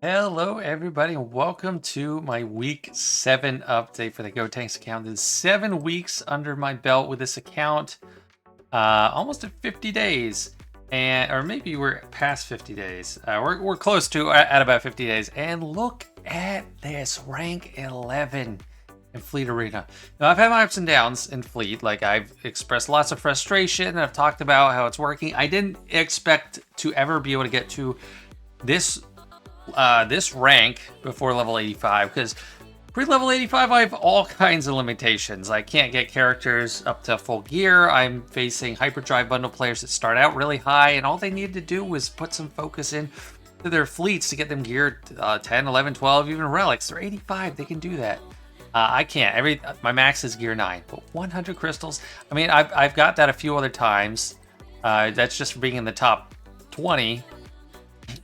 Hello, everybody, and welcome to my week 7 update for the Gotenks account. There's 7 weeks under my belt with this account, almost at 50 days, or maybe we're past 50 days. We're close to at about 50 days, and look at this rank 11 in Fleet Arena. Now, I've had my ups and downs in Fleet. Like, I've expressed lots of frustration, and I've talked about how it's working. I didn't expect to ever be able to get to this rank before level 85, because pre-level 85 I have all kinds of limitations. I can't get characters up to full gear. I'm facing hyperdrive bundle players that start out really high, and all they needed to do was put some focus in to their fleets to get them geared 10, 11, 12, even relics. They're 85, they can do that. I can't. My max is gear 9, but 100 crystals. I mean, I've got that a few other times. That's just for being in the top 20.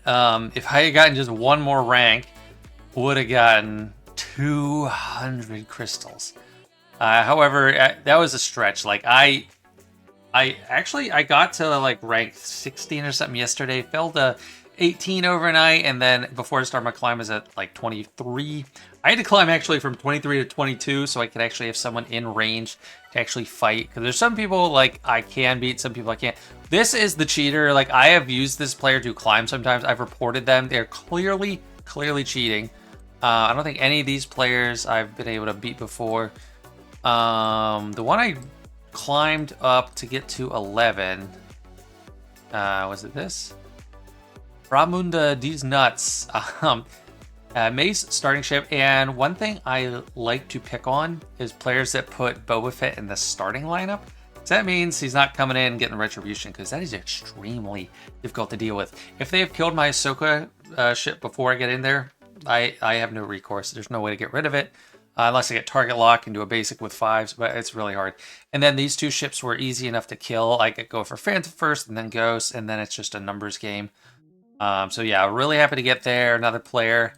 If I had gotten just one more rank, would have gotten 200 crystals. However, that was a stretch. Like I got to like rank 16 or something yesterday, fell to 18 overnight, and then before I started my climb, I was at like 23. I had to climb actually from 23 to 22 so I could actually have someone in range to actually fight. Because there's some people like I can beat, some people I can't. This is the cheater. Like, I have used this player to climb sometimes. I've reported them. They're clearly cheating. I don't think any of these players I've been able to beat before. The one I climbed up to get to 11. Was it this? Ramunda, these nuts. Mace starting ship, and one thing I like to pick on is players that put Boba Fett in the starting lineup. So that means he's not coming in and getting retribution, because that is extremely difficult to deal with. If they have killed my Ahsoka ship before I get in there, I have no recourse. There's no way to get rid of it unless I get target lock and do a basic with 5s, but it's really hard. And then these two ships were easy enough to kill. I could go for Phantom first and then Ghost, and then it's just a numbers game. So yeah, really happy to get there. Another player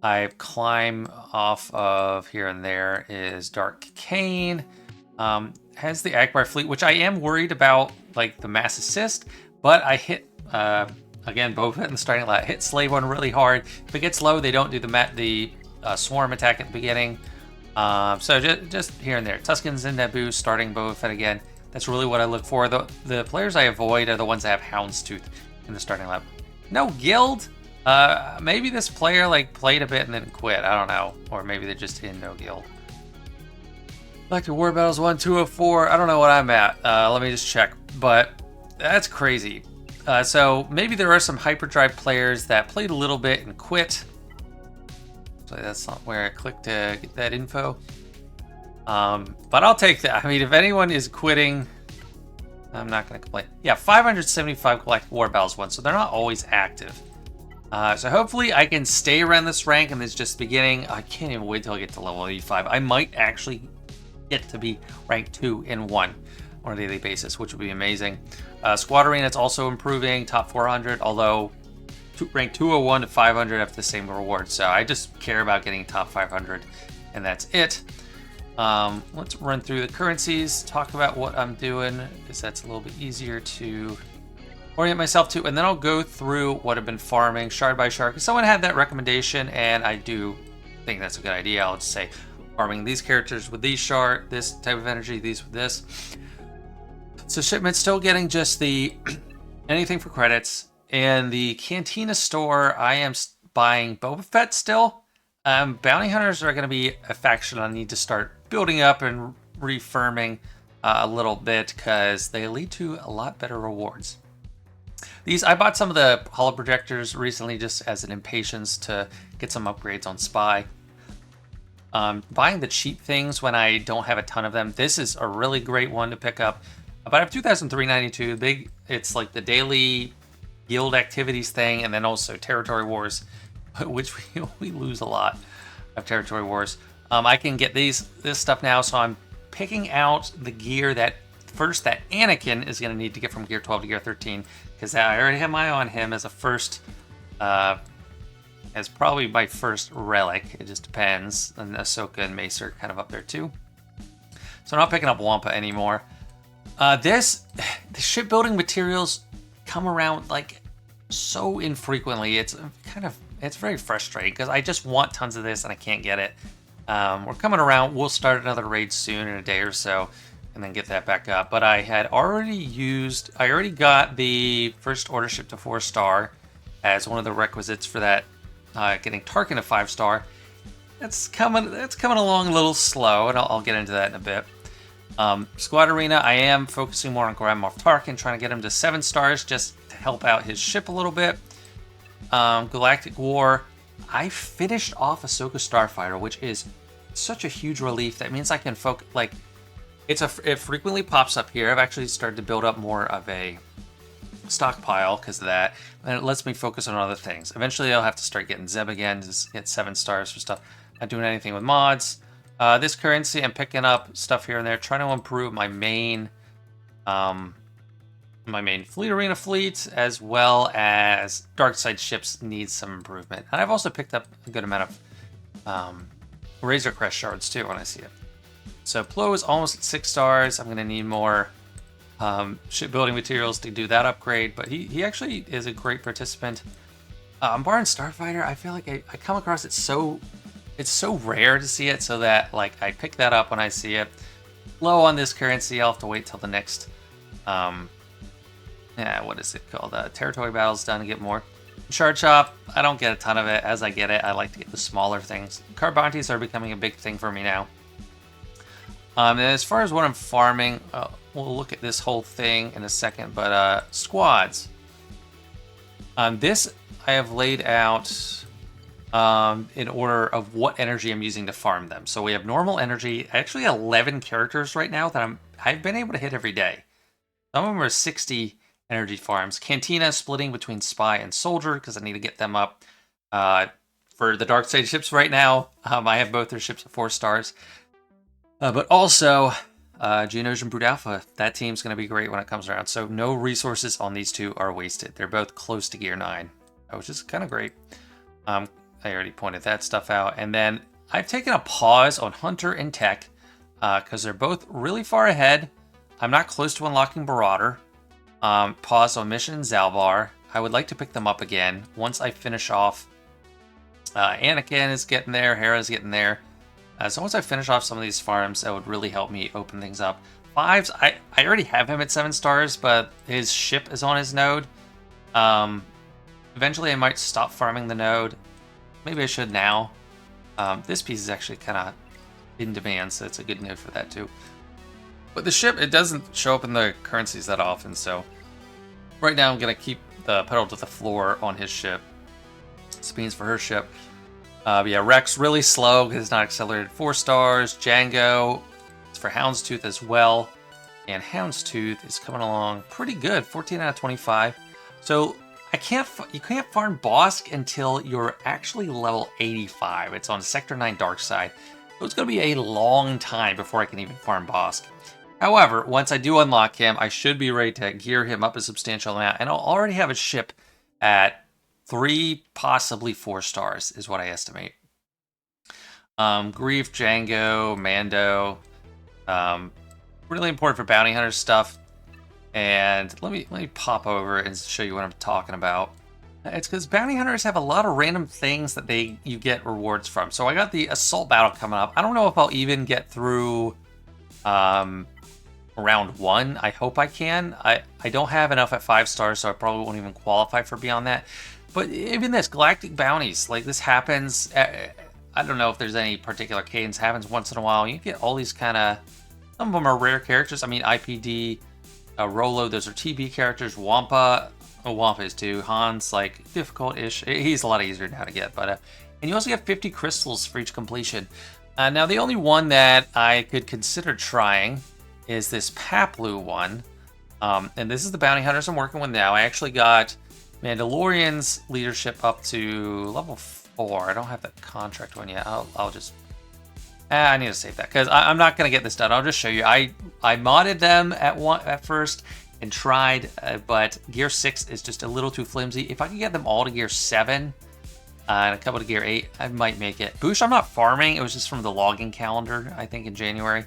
I climb off of here and there is Dark Kane. Has the Akbar fleet, which I am worried about, like the mass assist, but I hit, again, Boba Fett in the starting line. Hit Slave One really hard. If it gets low, they don't do the swarm attack at the beginning. So just here and there. Tuscans and Naboo starting Boba Fett again. That's really what I look for. The players I avoid are the ones that have Houndstooth in the starting lineup. No guild? Maybe this player like played a bit and then quit. I don't know. Or maybe they're just in no guild. Electric War Battles 1, 204. I don't know what I'm at. Let me just check. But that's crazy. So maybe there are some hyperdrive players that played a little bit and quit. So that's not where I clicked to get that info. But I'll take that. I mean, if anyone is quitting, I'm not going to complain. Yeah, 575 Galactic War Battles 1, so they're not always active. So hopefully I can stay around this rank, and it's just beginning. I can't even wait till I get to level 85. I might actually get to be rank 2 in 1 on a daily basis, which would be amazing. Squad Arena, it's also improving, top 400, although rank 201 to 500 have the same reward. So I just care about getting top 500, and that's it. Let's run through the currencies, talk about what I'm doing, because that's a little bit easier to orient myself to, and then I'll go through what I've been farming shard by shard, because someone had that recommendation, and I do think that's a good idea. I'll just say farming these characters with these shard, this type of energy, these with this. So shipment's still getting just the anything for credits. In the Cantina store, I am buying Boba Fett still. Bounty Hunters are going to be a faction I need to start building up and refirming a little bit, because they lead to a lot better rewards. I bought some of the holo projectors recently just as an impatience to get some upgrades on Spy. Buying the cheap things when I don't have a ton of them. This is a really great one to pick up. But I have 2,392. It's like the daily guild activities thing, and then also territory wars, which we lose a lot of territory wars. I can get this stuff now, so I'm picking out the gear that Anakin is going to need to get from gear 12 to gear 13, because I already have my eye on him as a first, as probably my first relic. It just depends, and Ahsoka and Mace are kind of up there too. So I'm not picking up Wampa anymore. The shipbuilding materials come around like so infrequently. It's kind of It's very frustrating because I just want tons of this and I can't get it. We're coming around. We'll start another raid soon in a day or so and then get that back up. But I already got the first order ship to 4-star as one of the requisites for that, getting Tarkin to 5-star. That's coming along a little slow, and I'll get into that in a bit. Squad Arena, I am focusing more on Grand Moff Tarkin, trying to get him to 7 stars just to help out his ship a little bit. Galactic War, I finished off Ahsoka Starfighter, which is such a huge relief. That means I can focus, like, it frequently pops up here. I've actually started to build up more of a stockpile because of that, and it lets me focus on other things. Eventually I'll have to start getting Zeb again to get 7 stars for stuff. Not doing anything with mods. This currency, I'm picking up stuff here and there, trying to improve my main fleet arena fleet, as well as dark side ships need some improvement. And I've also picked up a good amount of Razor Crest shards too when I see it. So Plo is almost at 6 stars. I'm going to need more shipbuilding materials to do that upgrade, but he actually is a great participant. Baron Starfighter, I feel like I come across it it's so rare to see it, so that like I pick that up when I see it. Low on this currency, I'll have to wait till the next what is it called? Territory battle's done to get more. Shard Shop, I don't get a ton of it. As I get it, I like to get the smaller things. Card bounties are becoming a big thing for me now. And as far as what I'm farming, we'll look at this whole thing in a second, but squads. This I have laid out in order of what energy I'm using to farm them. So we have normal energy, actually 11 characters right now that I've been able to hit every day. Some of them are 60 energy farms. Cantina splitting between Spy and Soldier because I need to get them up. For the Dark Side ships right now, I have both their ships at 4 stars. But also, Geonosian Brood Alpha, that team's going to be great when it comes around. So no resources on these two are wasted. They're both close to Gear 9, which is kind of great. I already pointed that stuff out. And then I've taken a pause on Hunter and Tech because they're both really far ahead. I'm not close to unlocking Marauder. Pause on Mission Zalbar. I would like to pick them up again once I finish off. Anakin is getting there. Hera's getting there. So once I finish off some of these farms, that would really help me open things up. Fives, I already have him at 7 stars, but his ship is on his node. Eventually I might stop farming the node. Maybe I should now. This piece is actually kind of in demand, so it's a good node for that too. But the ship, it doesn't show up in the currencies that often, so right now I'm going to keep the pedal to the floor on his ship. Sabines for her ship. Yeah, Rex really slow because it's not accelerated 4 stars. Django, it's for Houndstooth as well. And Houndstooth is coming along pretty good, 14 out of 25. So you can't farm Bosk until you're actually level 85. It's on Sector 9 Dark Side. So it's going to be a long time before I can even farm Bosk. However, once I do unlock him, I should be ready to gear him up a substantial amount. And I'll already have a ship at 3, possibly 4 stars is what I estimate. Grief, Django, Mando. Really important for bounty hunter stuff. And let me pop over and show you what I'm talking about. It's because bounty hunters have a lot of random things that you get rewards from. So I got the assault battle coming up. I don't know if I'll even get through round 1. I hope I can. I don't have enough at 5 stars, so I probably won't even qualify for beyond that. But even this, galactic bounties, like this happens. I don't know if there's any particular cadence. Happens once in a while. You get all these kind of, some of them are rare characters. I mean, IPD, Rolo, those are TB characters. Wampa is too. Han's like difficult-ish. He's a lot easier now to get. But and you also get 50 crystals for each completion. Now the only one that I could consider trying is this Paplu one. And this is the bounty hunters I'm working with now. I actually got Mandalorian's leadership up to level 4. I don't have the contract one yet. I'll just... I need to save that because I'm not going to get this done. I'll just show you. I modded them at first and tried, but Gear 6 is just a little too flimsy. If I could get them all to Gear 7 and a couple to Gear 8, I might make it. Boosh, I'm not farming. It was just from the logging calendar, I think, in January.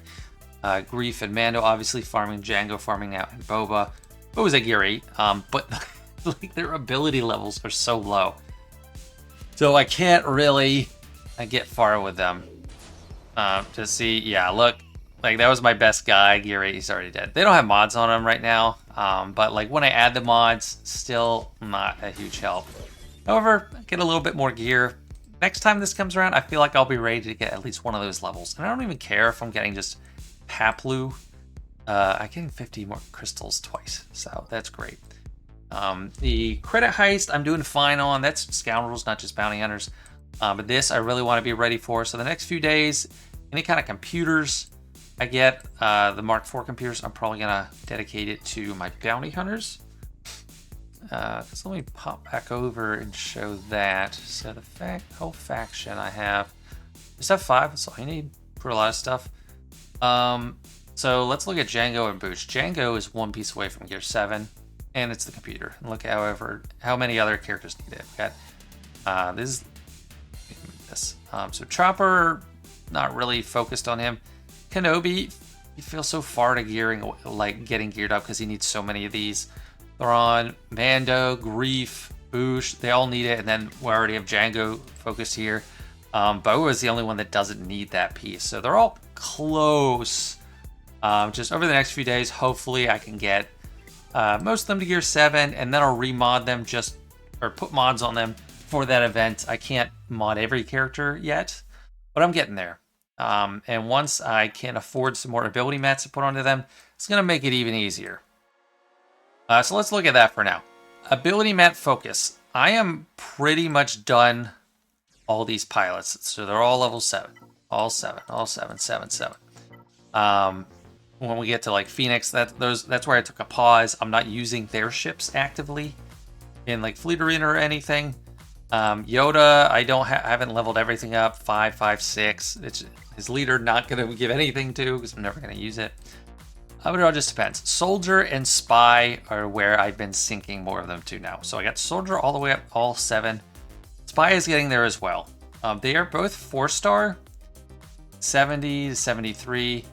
Grief and Mando, obviously farming. Django farming out, and Boba. Boba's at Gear 8, but like their ability levels are so low. So I can't really get far with them. To see, yeah, look, like that was my best guy. Gear 8, he's already dead. They don't have mods on him right now, but like when I add the mods, still not a huge help. However, I get a little bit more gear. Next time this comes around, I feel like I'll be ready to get at least one of those levels. And I don't even care if I'm getting just Paplu. I'm getting 50 more crystals twice, so that's great. The credit heist, I'm doing fine on. That's scoundrels, not just bounty hunters. But this, I really want to be ready for. So the next few days, any kind of computers I get, the Mark IV computers, I'm probably going to dedicate it to my bounty hunters. So let me pop back over and show that. So the whole faction I have, just have 5. That's all I need for a lot of stuff. So let's look at Django and Booch. Django is 1 piece away from Gear 7, and it's the computer. And look how many other characters need it. We got this. So Chopper, not really focused on him. Kenobi, he feels so far to getting geared up because he needs so many of these. Thrawn, Mando, Grief, Boosh, they all need it, and then we already have Django focused here. Boa is the only one that doesn't need that piece, so they're all close. Just over the next few days, hopefully I can get most of them to Gear 7, and then I'll remod them or put mods on them for that event. I can't mod every character yet, but I'm getting there. And once I can afford some more ability mats to put onto them, it's going to make it even easier. So let's look at that for now. Ability mat focus. I am pretty much done all these pilots. So they're all level 7. All 7. 7. When we get to like Phoenix, that's where I took a pause. I'm not using their ships actively in like Fleet Arena or anything. Yoda, I haven't leveled everything up. 5, 5, 6. It's his leader, not going to give anything to because I'm never going to use it. But it all just depends. Soldier and Spy are where I've been sinking more of them to now. So I got Soldier all the way up, all 7. Spy is getting there as well. They are both 4-star, 70 to 73.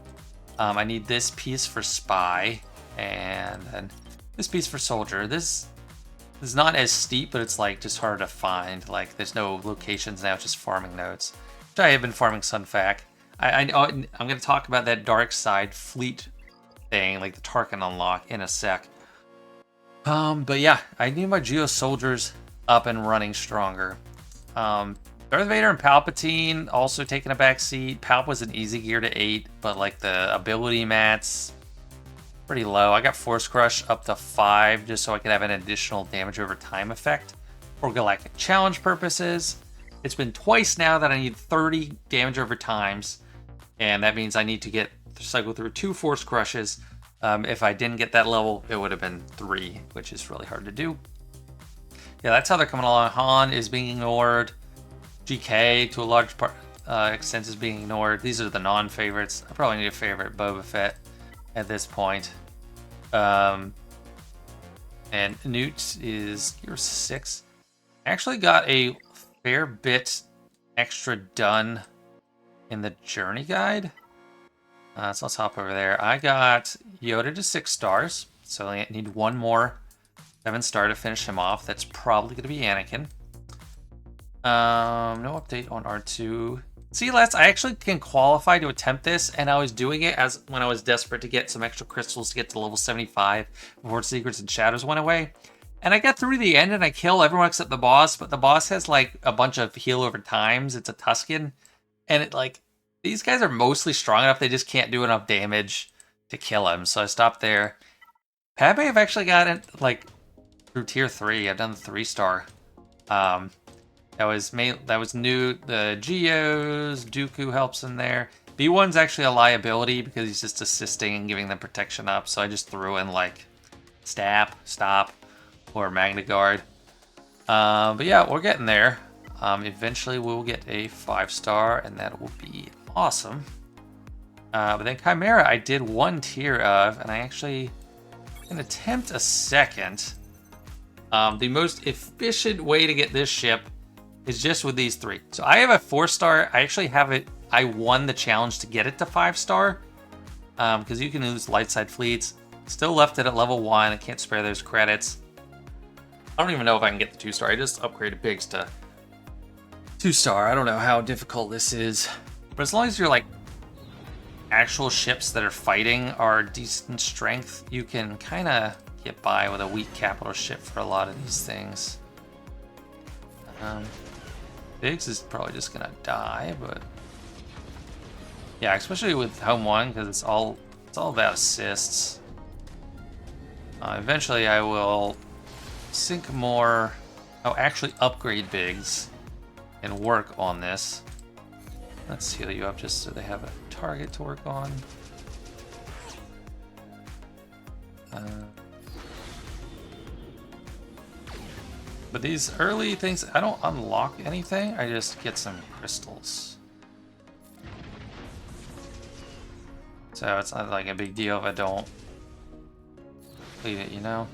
I need this piece for Spy, and then this piece for Soldier. This is not as steep, but it's like just hard to find. Like there's no locations now, just farming nodes. Which I have been farming Sunfac. I'm going to talk about that dark side fleet thing, like the Tarkin unlock, in a sec. But yeah, I need my Geo soldiers up and running stronger. Darth Vader and Palpatine also taking a back seat. Palp was an easy gear to 8, but like the ability mats, pretty low. I got Force Crush up to 5 just so I could have an additional damage over time effect for Galactic Challenge purposes. It's been twice now that I need 30 damage over times, and that means I need to cycle through 2 Force Crushes. If I didn't get that level, it would have been 3, which is really hard to do. Yeah, that's how they're coming along. Han is being ignored. GK, to a large extent, is being ignored. These are the non-favorites. I probably need a favorite Boba Fett at this point. And Newt is Gear 6. I actually got a fair bit extra done in the Journey Guide. So let's hop over there. I got Yoda to 6 stars, so I need one more 7-star to finish him off. That's probably going to be Anakin. No update on R2. See, I actually can qualify to attempt this, and I was doing it when I was desperate to get some extra crystals to get to level 75 before Secrets and Shadows went away. And I got through the end and I kill everyone except the boss, but the boss has like a bunch of heal over times. It's a Tusken, and these guys are mostly strong enough, they just can't do enough damage to kill him. So I stopped there. Padme, I've actually gotten through tier 3. I've done the 3-star. That was new. The Geos, Dooku helps in there. B1's actually a liability because he's just assisting and giving them protection up. So I just threw in like Stop, or Magna Guard. But yeah, we're getting there. Eventually we'll get a 5-star, and that will be awesome. But then Chimera, I did 1 tier of, and I actually can attempt a 2nd. The most efficient way to get this ship is just with these 3. So I have a 4-star. I actually have it. I won the challenge to get it to 5-star. Because you can use light side fleets. Still left it at level 1. I can't spare those credits. I don't even know if I can get the 2-star. I just upgraded Biggs to 2-star. I don't know how difficult this is, but as long as you're like actual ships that are fighting are decent strength, you can kind of get by with a weak capital ship for a lot of these things. Biggs is probably just gonna die, but yeah, especially with home 1 because it's all about assists. Eventually, I will sink more. I'll actually upgrade Biggs and work on this. Let's heal you up just so they have a target to work on. But these early things, I don't unlock anything, I just get some crystals. So it's not like a big deal if I don't complete it, you know?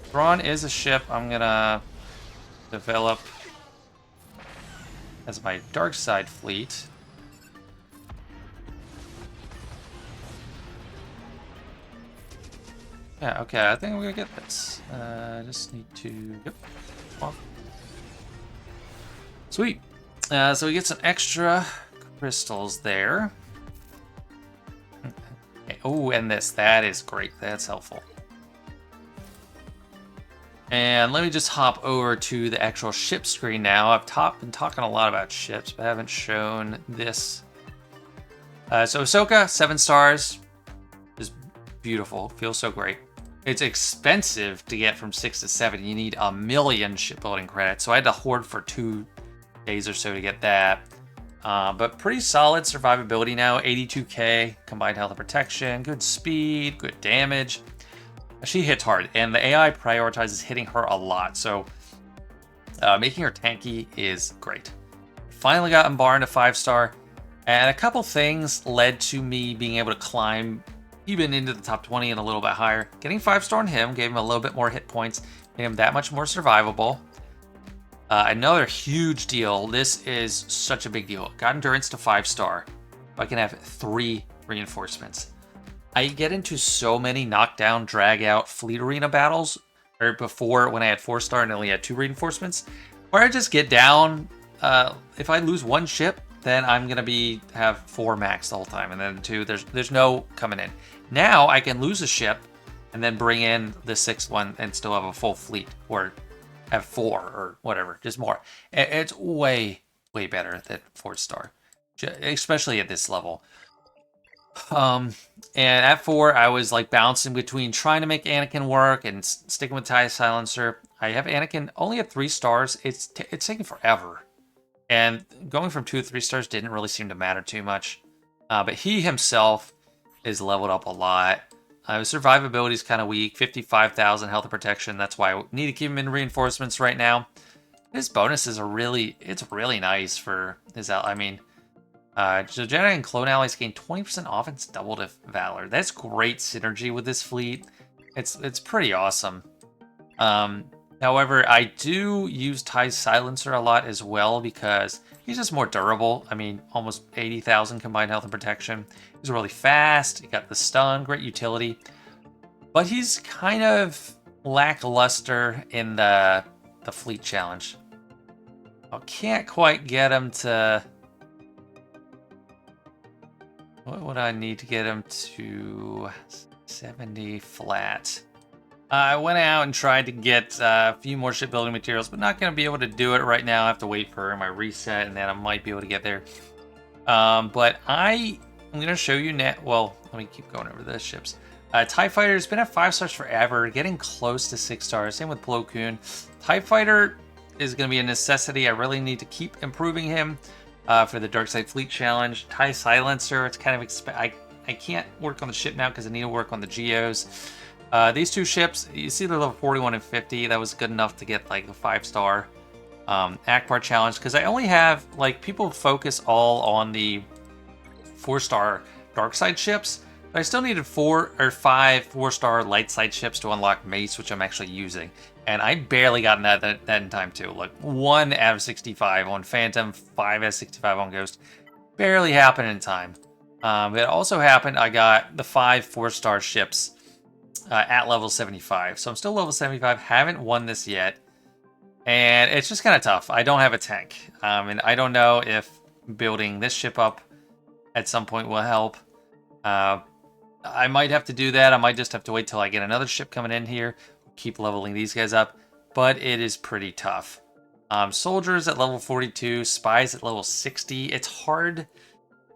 Thrawn is a ship I'm gonna develop as my dark side fleet. Yeah, okay, I think we're gonna get this. I just need to... Yep. Well. Sweet. So we get some extra crystals there. Okay. Oh, and this. That is great. That's helpful. And let me just hop over to the actual ship screen now. I've been talking a lot about ships, but I haven't shown this. So Ahsoka, 7 stars. Just beautiful. Feels so great. It's expensive to get from 6 to 7. You need 1,000,000 shipbuilding credits, so I had to hoard for 2 days or so to get that. But pretty solid survivability now. 82k combined health and protection, good speed, good damage. She hits hard, and the AI prioritizes hitting her a lot, so making her tanky is great. Finally got Mbar into 5-star, and a couple things led to me being able to climb even into the top 20 and a little bit higher. Getting 5-star on him gave him a little bit more hit points, made him that much more survivable. Another huge deal, this is such a big deal. Got endurance to 5-star. I can have 3 reinforcements. I get into so many knockdown, drag out fleet arena battles, or before when I had 4-star and only had 2 reinforcements, where I just get down. If I lose 1 ship, then I'm gonna have 4 max the whole time, and then 2. There's no coming in. Now I can lose a ship, and then bring in the 6th one and still have a full fleet, or have 4 or whatever, just more. It's way better than 4-star, especially at this level. And at 4, I was like bouncing between trying to make Anakin work and sticking with TIE Silencer. I have Anakin only at 3 stars. It's taking forever. And going from 2 to 3 stars didn't really seem to matter too much. But he himself is leveled up a lot. His survivability is kind of weak. 55,000 health and protection. That's why I need to keep him in reinforcements right now. His bonuses are really nice for his... I mean, so Jedi and clone allies gain 20% offense, double to Valor. That's great synergy with this fleet. It's pretty awesome. However, I do use TIE Silencer a lot as well because he's just more durable. I mean, almost 80,000 combined health and protection. He's really fast. He got the stun, great utility. But he's kind of lackluster in the fleet challenge. I can't quite get him to... What would I need to get him to 70 flat? I went out and tried to get a few more shipbuilding materials, but not going to be able to do it right now. I have to wait for my reset, and then I might be able to get there. But I'm going to show you now. Well, let me keep going over the ships. TIE Fighter has been at 5 stars forever, getting close to 6 stars. Same with Plo Koon. TIE Fighter is going to be a necessity. I really need to keep improving him for the Darkside Fleet Challenge. TIE Silencer, it's kind of I can't work on the ship now because I need to work on the Geos. These 2 ships, you see they're level 41 and 50. That was good enough to get like the 5-star Akbar challenge because I only have like people focus all on the 4-star dark side ships, but I still needed 4 or 5 4-star light side ships to unlock Mace, which I'm actually using, and I barely got that in time too. Like 1 out of 65 on Phantom, 5 out of 65 on Ghost, barely happened in time. It also happened I got the 5 4-star ships at level 75. So I'm still level 75, haven't won this yet. And it's just kind of tough. I don't have a tank. And I don't know if building this ship up at some point will help. I might have to do that. I might just have to wait till I get another ship coming in here. Keep leveling these guys up. But it is pretty tough. Soldiers at level 42, spies at level 60. It's hard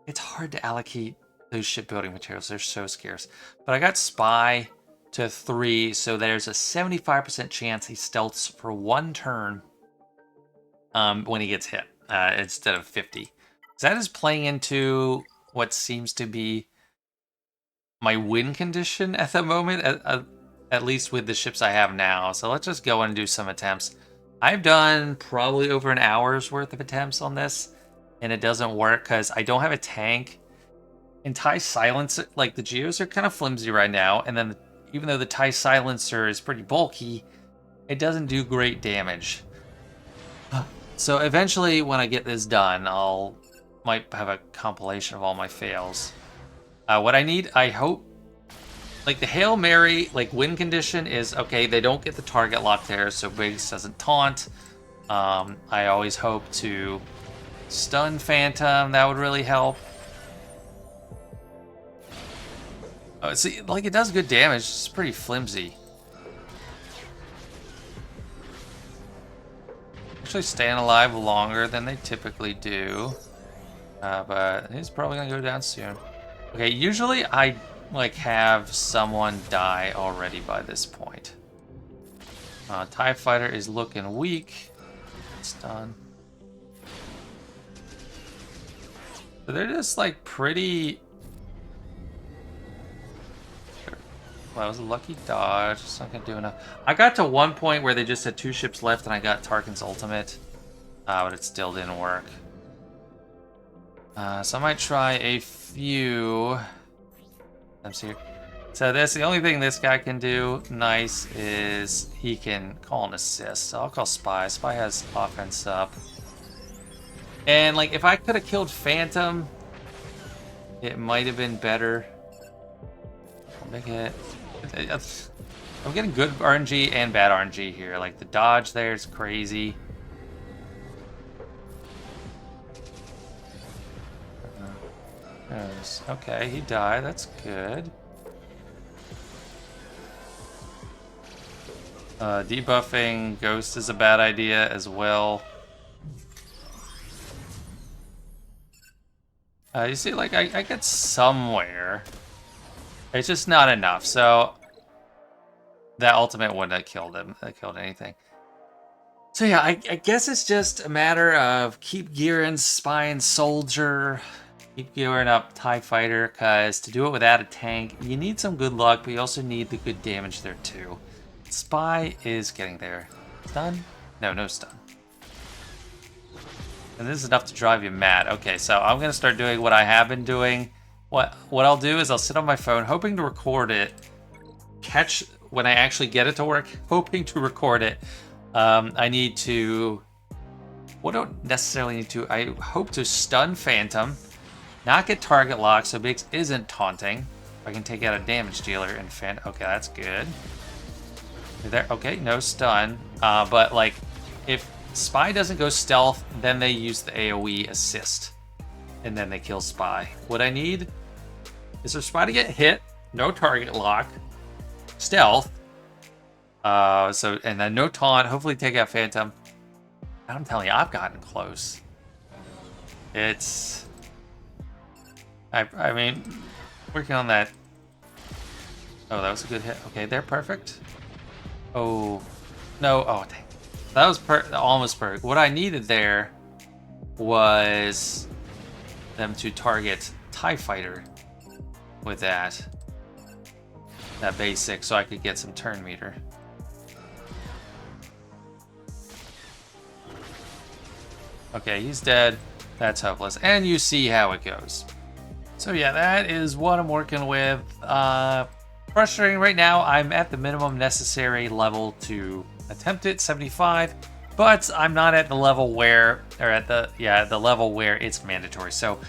to allocate those shipbuilding materials. They're so scarce. But I got spy to 3, so there's a 75% chance he stealths for 1 turn when he gets hit, instead of 50. So that is playing into what seems to be my win condition at the moment, at least with the ships I have now. So let's just go and do some attempts. I've done probably over an hour's worth of attempts on this, and it doesn't work because I don't have a tank. And TIE Silencer, like the Geos are kind of flimsy right now, and then even though the TIE Silencer is pretty bulky, it doesn't do great damage. So eventually, when I get this done, might have a compilation of all my fails. What I need, I hope, like the Hail Mary, like win condition is, okay, they don't get the target lock there, so Biggs doesn't taunt. I always hope to stun Phantom, that would really help. See, like it does good damage, it's pretty flimsy. Actually staying alive longer than they typically do. But he's probably gonna go down soon. Okay, usually I like have someone die already by this point. TIE Fighter is looking weak. It's done. So they're just like pretty... Well, that was a lucky dodge. It's not gonna do enough. I got to one point where they just had 2 ships left and I got Tarkin's ultimate. But it still didn't work. So I might try a few attempts here. So the only thing this guy can do nice is he can call an assist. So I'll call Spy. Spy has offense up. And like if I could have killed Phantom, it might have been better. Big hit. I'm getting good RNG and bad RNG here. Like the dodge there is crazy. Okay, he died. That's good. Debuffing Ghost is a bad idea as well. You see, like, I get somewhere. It's just not enough, so... That ultimate wouldn't have killed him. Killed anything. So yeah, I guess it's just a matter of keep gearing Spy and Soldier... Keep gearing up TIE Fighter, because to do it without a tank, you need some good luck, but you also need the good damage there too. Spy is getting there. Stun? No, no stun. And this is enough to drive you mad. Okay, so I'm going to start doing what I have been doing. What I'll do is I'll sit on my phone, hoping to record it, catch when I actually get it to work, hoping to record it. I need to... What do I necessarily need to... I hope to stun Phantom. Not get target lock, so Biggs isn't taunting. If I can take out a damage dealer and okay, that's good. There, okay, no stun. But like, if Spy doesn't go stealth, then they use the AoE assist, and then they kill Spy. What I need is for Spy to get hit, no target lock, stealth. And then no taunt. Hopefully take out Phantom. I'm telling you, I've gotten close. It's. I mean, working on that. Oh, that was a good hit. Okay, they're perfect. Oh, no. Oh, dang. That was almost perfect. What I needed there was them to target TIE Fighter with that basic, so I could get some turn meter. Okay, he's dead. That's hopeless. And you see how it goes. So yeah, that is what I'm working with. Frustrating right now. I'm at the minimum necessary level to attempt it, 75, but I'm not at the level where, or at the level where it's mandatory. So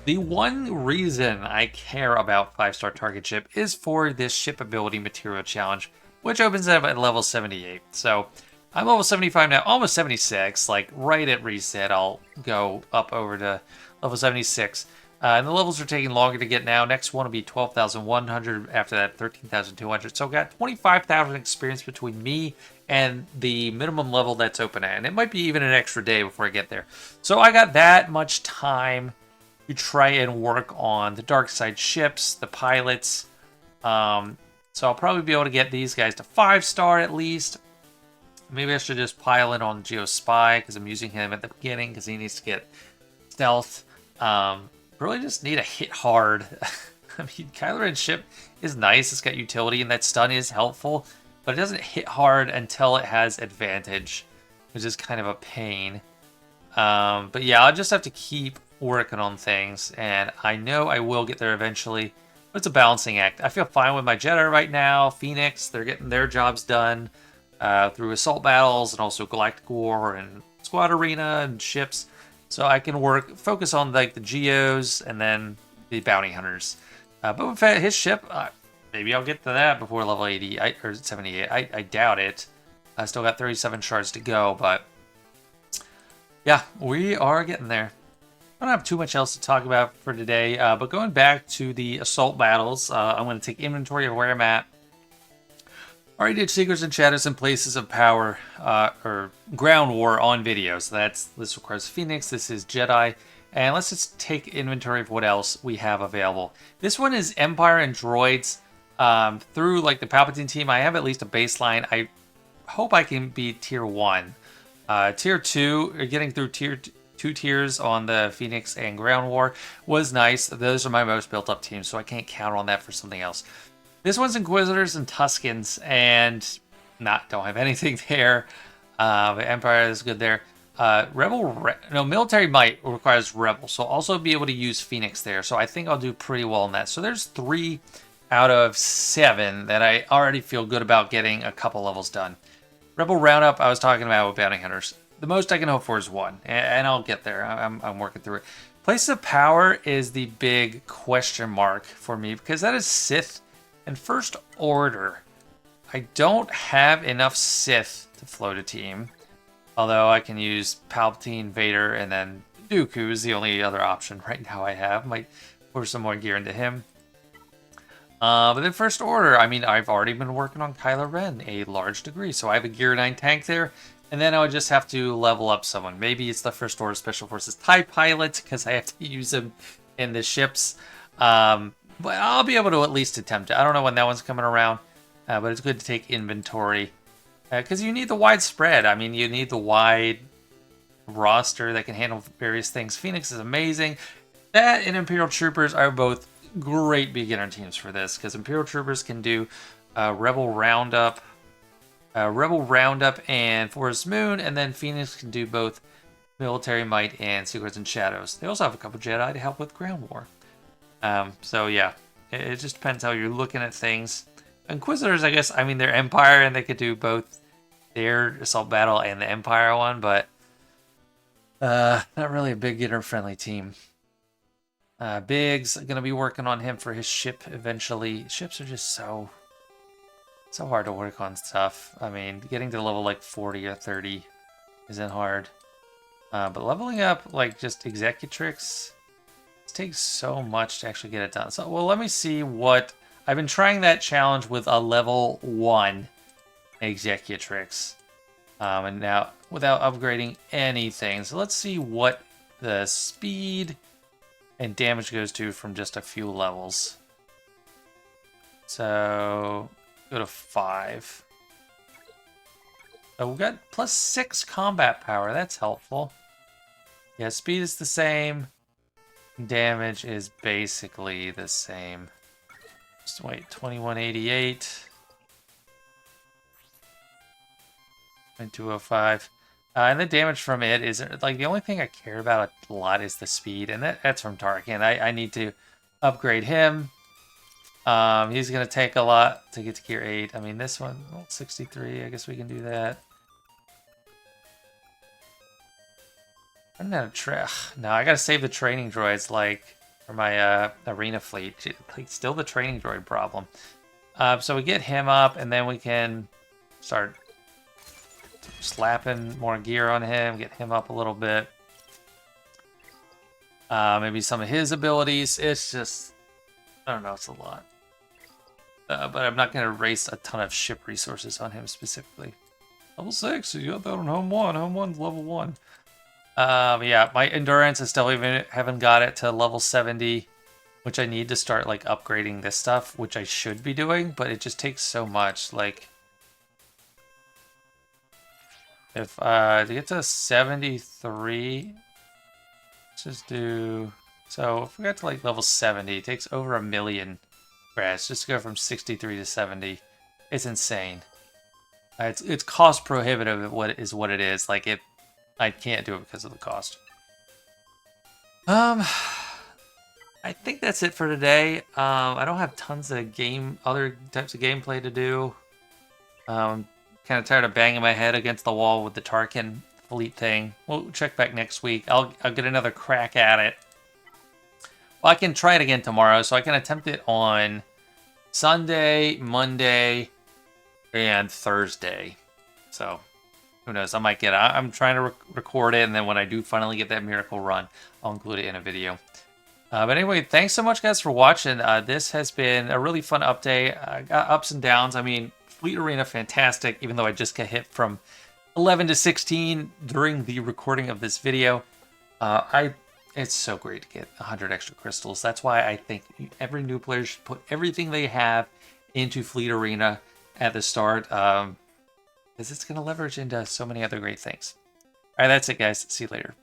the one reason I care about 5-star target ship is for this ship ability material challenge, which opens up at level 78. So I'm level 75 now, almost 76. Like right at reset, I'll go up over to level 76. And the levels are taking longer to get now. Next one will be 12,100. After that, 13,200. So I've got 25,000 experience between me and the minimum level that's open at. And it might be even an extra day before I get there. So I got that much time to try and work on the dark side ships, the pilots. So I'll probably be able to get these guys to 5-star at least. Maybe I should just pile it on Geo Spy because I'm using him at the beginning because he needs to get stealth. Really just need a hit hard. I mean, Kylo Ren's ship is nice. It's got utility and that stun is helpful, but it doesn't hit hard until it has advantage, which is kind of a pain. But yeah, I'll just have to keep working on things, and I know I will get there eventually. But it's a balancing act. I feel fine with my Jedi right now. Phoenix, they're getting their jobs done through assault battles and also Galactic War and Squad Arena and ships. So I can focus on like the Geos and then the bounty hunters. But with his ship, maybe I'll get to that before level 80 or 78. I doubt it. I still got 37 shards to go, but yeah, we are getting there. I don't have too much else to talk about for today, but going back to the assault battles, I'm going to take inventory of where I'm at. Already did Secrets and Shadows and Places of Power, or Ground War on video. So this requires Phoenix, this is Jedi, and let's just take inventory of what else we have available. This one is Empire and Droids. Through like the Palpatine team, I have at least a baseline. I hope I can be tier 1. Tier 2, or getting through tier 2 tiers on the Phoenix and Ground War was nice. Those are my most built up teams, so I can't count on that for something else. This one's Inquisitors and Tuskens, and don't have anything there. But Empire is good there. Military Might requires Rebel, so I'll also be able to use Phoenix there. So I think I'll do pretty well in that. So there's 3 out of 7 that I already feel good about getting a couple levels done. Rebel Roundup, I was talking about with Bounty Hunters. The most I can hope for is 1, and I'll get there. I'm working through it. Places of Power is the big question mark for me because that is Sith and First Order. I don't have enough Sith to float a team, although I can use Palpatine, Vader, and then Dooku is the only other option right now I have. Might pour some more gear into him. But then First Order, I mean, I've already been working on Kylo Ren a large degree, so I have a Gear 9 tank there, and then I would just have to level up someone. Maybe it's the First Order Special Forces TIE Pilot, because I have to use them in the ships. But I'll be able to at least attempt it. I don't know when that one's coming around, but it's good to take inventory, because you need the wide spread. I mean, you need the wide roster that can handle various things. Phoenix is amazing. That and Imperial Troopers are both great beginner teams for this, because Imperial Troopers can do Rebel Roundup and Forest Moon, and then Phoenix can do both Military Might and Secrets and Shadows. They also have a couple Jedi to help with Ground War. So yeah, it just depends how you're looking at things. Inquisitors, I guess, I mean, they're Empire, and they could do both their Assault Battle and the Empire one, but not really a beginner-friendly team. Biggs, going to be working on him for his ship eventually. Ships are just so hard to work on stuff. I mean, getting to level like 40 or 30 isn't hard. But leveling up like just Executrix, it takes so much to actually get it done. So, well, let me see what... I've been trying that challenge with a level 1 Executrix. And now, without upgrading anything. So let's see what the speed and damage goes to from just a few levels. So, go to 5. So we've got plus 6 combat power. That's helpful. Yeah, speed is the same. Damage is basically the same. Just wait, 2188. 205. And the damage from it is, like, the only thing I care about a lot is the speed, and that's from Tarkin. I need to upgrade him. He's going to take a lot to get to Gear 8. I mean, this one, well, 63, I guess we can do that. I'm not no, I got to save the training droids, like, for my arena fleet. Like, still the training droid problem. So we get him up, and then we can start slapping more gear on him, get him up a little bit. Maybe some of his abilities. It's just, I don't know, it's a lot. But I'm not going to waste a ton of ship resources on him specifically. Level 6, you got that on home 1. Home 1's level 1. Yeah, my endurance, I still haven't got it to level 70, which I need to start, like, upgrading this stuff, which I should be doing, but it just takes so much. Like, if, to get to 73, let's just do, so if we got to, like, level 70, it takes over 1 million credits just to go from 63 to 70. It's insane. It's cost prohibitive, what it is. Like, I can't do it because of the cost. I think that's it for today. I don't have tons of other types of gameplay to do. I'm kind of tired of banging my head against the wall with the Tarkin fleet thing. We'll check back next week. I'll get another crack at it. Well, I can try it again tomorrow, so I can attempt it on Sunday, Monday, and Thursday. So who knows? I might get it. I'm trying to record it, and then when I do finally get that miracle run, I'll include it in a video. But anyway, thanks so much, guys, for watching. This has been a really fun update. Got ups and downs. I mean, Fleet Arena, fantastic, even though I just got hit from 11 to 16 during the recording of this video. It's so great to get 100 extra crystals. That's why I think every new player should put everything they have into Fleet Arena at the start, because it's going to leverage into so many other great things. All right, that's it, guys. See you later.